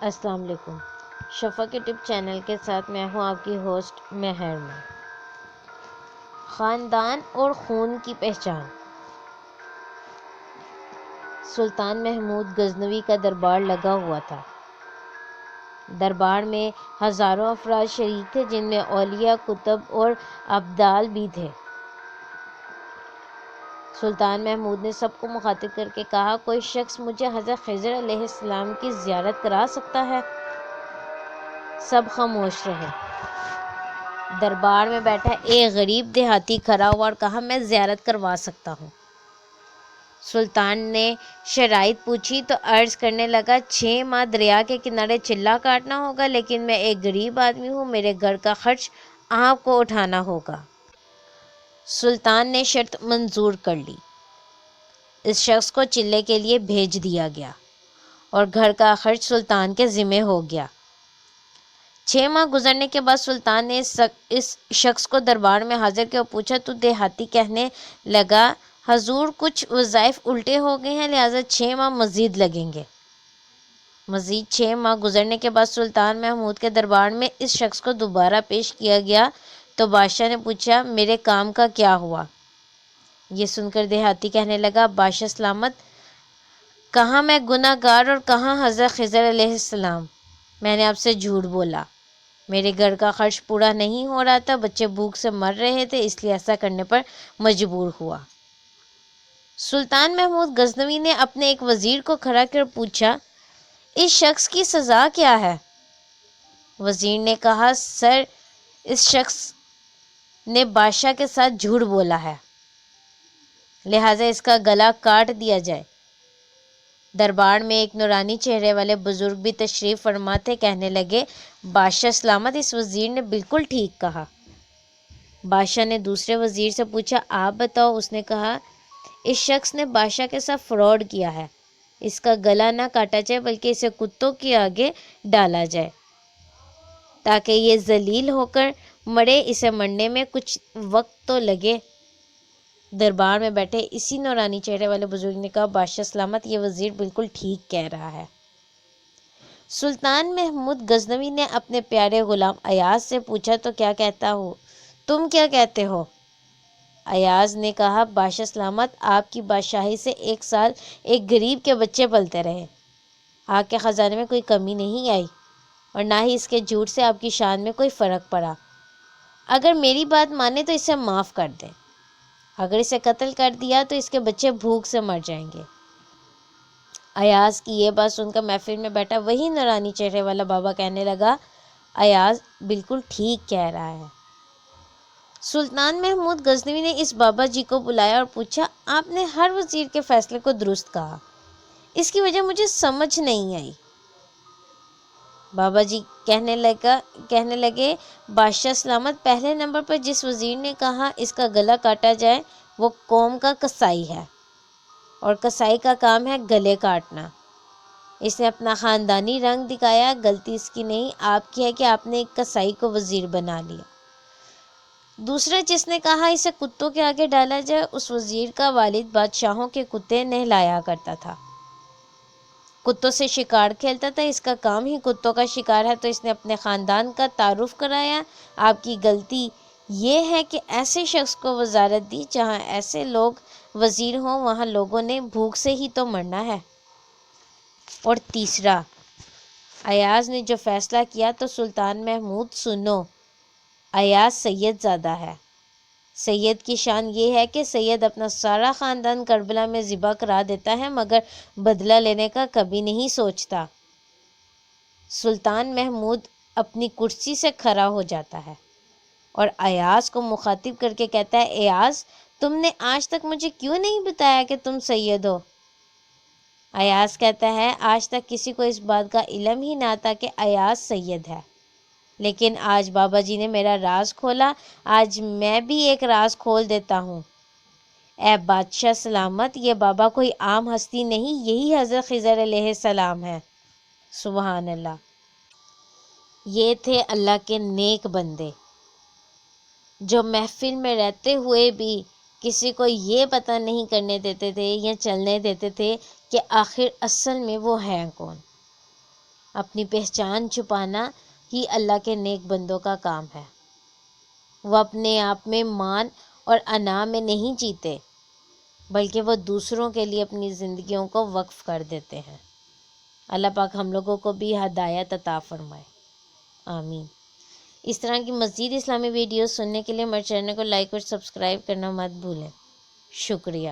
السلام علیکم۔ شفا کے ٹپ چینل کے ساتھ میں ہوں آپ کی ہوسٹ مہر میں۔ خاندان اور خون کی پہچان۔ سلطان محمود غزنوی کا دربار لگا ہوا تھا۔ دربار میں ہزاروں افراد شریک تھے، جن میں اولیاء، کتب اور ابدال بھی تھے۔ سلطان محمود نے سب کو مخاطب کر کے کہا، کوئی شخص مجھے حضرت خضر علیہ السلام کی زیارت کرا سکتا ہے؟ سب خاموش رہے۔ دربار میں بیٹھا ایک غریب دیہاتی کھڑا ہوا اور کہا، میں زیارت کروا سکتا ہوں۔ سلطان نے شرائط پوچھی تو عرض کرنے لگا، 6 ماہ دریا کے کنارے چلہ کاٹنا ہوگا، لیکن میں ایک غریب آدمی ہوں، میرے گھر کا خرچ آپ کو اٹھانا ہوگا۔ سلطان نے شرط منظور کر لی۔ اس شخص کو چلے کے لیے بھیج دیا گیا اور گھر کا خرچ سلطان کے ذمہ ہو گیا۔ 6 ماہ گزرنے کے بعد سلطان نے اس شخص کو دربار میں حاضر کیا اور پوچھا، تو دیہاتی کہنے لگا، حضور کچھ وظائف الٹے ہو گئے ہیں، لہٰذا 6 ماہ مزید لگیں گے۔ مزید 6 ماہ گزرنے کے بعد سلطان محمود کے دربار میں اس شخص کو دوبارہ پیش کیا گیا تو بادشاہ نے پوچھا، میرے کام کا کیا ہوا؟ یہ سن کر دیہاتی کہنے لگا، بادشاہ سلامت، کہاں میں گناہ گار اور کہاں حضرت خضر علیہ السلام؟ میں نے آپ سے جھوٹ بولا، میرے گھر کا خرچ پورا نہیں ہو رہا تھا، بچے بھوک سے مر رہے تھے، اس لیے ایسا کرنے پر مجبور ہوا۔ سلطان محمود غزنوی نے اپنے ایک وزیر کو کھڑا کر پوچھا، اس شخص کی سزا کیا ہے؟ وزیر نے کہا، سر، اس شخص نے بادشاہ کے ساتھ جھوٹ بولا ہے، لہٰذا اس کا گلا کاٹ دیا جائے۔ دربار میں ایک نورانی چہرے والے بزرگ بھی تشریف فرما تھے، کہنے لگے، بادشاہ سلامت، اس وزیر نے بالکل ٹھیک کہا۔ بادشاہ نے دوسرے وزیر سے پوچھا، آپ بتاؤ۔ اس نے کہا، اس شخص نے بادشاہ کے ساتھ فراڈ کیا ہے، اس کا گلا نہ کاٹا جائے بلکہ اسے کتوں کے آگے ڈالا جائے تاکہ یہ ذلیل ہو کر مرے، اسے مرنے میں کچھ وقت تو لگے۔ دربار میں بیٹھے اسی نورانی چہرے والے بزرگ نے کہا، بادشاہ سلامت، یہ وزیر بالکل ٹھیک کہہ رہا ہے۔ سلطان محمود غزنوی نے اپنے پیارے غلام ایاز سے پوچھا، تو کیا کہتا ہو؟ تم کیا کہتے ہو؟ ایاز نے کہا، بادشاہ سلامت، آپ کی بادشاہی سے 1 سال ایک غریب کے بچے پلتے رہے، آپ کے خزانے میں کوئی کمی نہیں آئی اور نہ ہی اس کے جھوٹ سے آپ کی شان میں کوئی فرق پڑا۔ اگر میری بات مانے تو اسے معاف کر دیں، اگر اسے قتل کر دیا تو اس کے بچے بھوک سے مر جائیں گے۔ ایاز کی یہ بات سن کر محفل میں بیٹھا وہی نورانی چہرے والا بابا کہنے لگا، ایاز بالکل ٹھیک کہہ رہا ہے۔ سلطان محمود غزنوی نے اس بابا جی کو بلایا اور پوچھا، آپ نے ہر وزیر کے فیصلے کو درست کہا، اس کی وجہ مجھے سمجھ نہیں آئی۔ بابا جی کہنے لگے، بادشاہ سلامت، پہلے نمبر پر جس وزیر نے کہا اس کا گلا کاٹا جائے وہ قوم کا قصائی ہے، اور قصائی کا کام ہے گلے کاٹنا۔ اس نے اپنا خاندانی رنگ دکھایا، غلطی اس کی نہیں، آپ کی ہے کہ آپ نے ایک قصائی کو وزیر بنا لیا۔ دوسرا جس نے کہا اسے کتوں کے آگے ڈالا جائے، اس وزیر کا والد بادشاہوں کے کتے نہلایا کرتا تھا، کتوں سے شکار کھیلتا تھا، اس کا کام ہی کتوں کا شکار ہے، تو اس نے اپنے خاندان کا تعارف کرایا۔ آپ کی غلطی یہ ہے کہ ایسے شخص کو وزارت دی، جہاں ایسے لوگ وزیر ہوں وہاں لوگوں نے بھوک سے ہی تو مرنا ہے۔ اور تیسرا، ایاز نے جو فیصلہ کیا تو سلطان محمود سنو، ایاز سید زادہ ہے۔ سید کی شان یہ ہے کہ سید اپنا سارا خاندان کربلا میں ذبح کرا دیتا ہے مگر بدلہ لینے کا کبھی نہیں سوچتا۔ سلطان محمود اپنی کرسی سے کھڑا ہو جاتا ہے اور ایاز کو مخاطب کر کے کہتا ہے، ایاز، تم نے آج تک مجھے کیوں نہیں بتایا کہ تم سید ہو؟ ایاز کہتا ہے، آج تک کسی کو اس بات کا علم ہی نہ تھا کہ ایاز سید ہے، لیکن آج بابا جی نے میرا راز کھولا، آج میں بھی ایک راز کھول دیتا ہوں۔ اے بادشاہ سلامت، یہ بابا کوئی عام ہستی نہیں، یہی حضرت خضر علیہ السلام ہے۔ سبحان اللہ۔ یہ تھے اللہ کے نیک بندے جو محفل میں رہتے ہوئے بھی کسی کو یہ پتہ نہیں کرنے دیتے تھے یا چلنے دیتے تھے کہ آخر اصل میں وہ ہیں کون۔ اپنی پہچان چھپانا ہی اللہ کے نیک بندوں کا کام ہے۔ وہ اپنے آپ میں مان اور انا میں نہیں جیتے، بلکہ وہ دوسروں کے لیے اپنی زندگیوں کو وقف کر دیتے ہیں۔ اللہ پاک ہم لوگوں کو بھی ہدایت عطا فرمائے، آمین۔ اس طرح کی مزید اسلامی ویڈیوز سننے کے لیے ہمارے چینل کو لائک اور سبسکرائب کرنا مت بھولیں۔ شکریہ۔